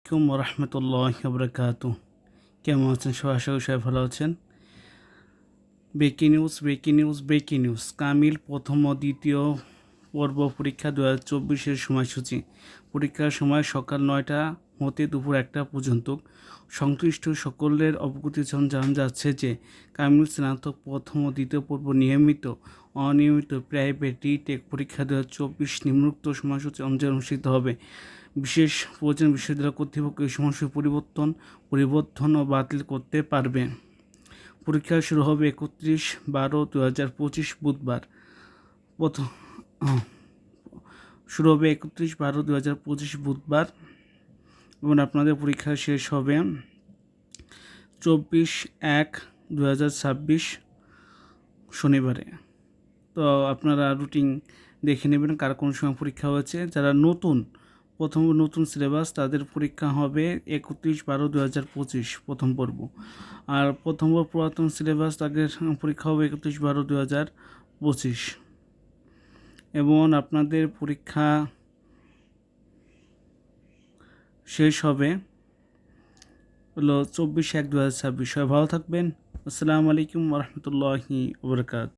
আসসালামু রহমতুল্লাহি ওয়া বারাকাতুহু। কেমন আছেন সবাই? আশা করি সবাই ভালো আছেন। Breaking news. কামিল প্রথম ও দ্বিতীয় পর্ব পরীক্ষা 2024-এর সময়সূচি। পরীক্ষার সময় সকাল 9টা হতে দুপুর 1টা পর্যন্ত। সংশ্লিষ্ট সকলের অবগতি জানানো যাচ্ছে যে কামিল স্নাতক প্রথম ও দ্বিতীয় পর্ব অনিয়মিত প্রাইভেট টেক পরীক্ষা 2024 নিম্নোক্ত সময়সূচি অনুযায়ী অনুষ্ঠিত হবে। বিশেষ প্রয়োজন বিশ্ববিদ্যালয় কর্তৃপক্ষ এই সময়সূচি পরিবর্তন ও বাতিল করতে পারবে। পরীক্ষা শুরু হবে 31/12/2025 বুধবার। প্রথম শুরু হবে 31/12/2025 বুধবার এবং আপনাদের পরীক্ষা শেষ হবে 24/1/2026 শনিবারে। তো আপনারা রুটিন দেখে নেবেন কার কোন সময় পরীক্ষা হয়েছে। যারা নতুন সিলেবাস তাদের পরীক্ষা হবে 31/12/2025 প্রথম পর্ব। আর প্রথম পুরাতন সিলেবাস তাদের পরীক্ষা হবে 31/12/2025 এবং আপনাদের পরীক্ষা শেষ হবে 24/1/2026। সবাই ভালো থাকবেন। আসসালামু আলাইকুম ওয়া রাহমাতুল্লাহি ওয়া বারাকাতুহু।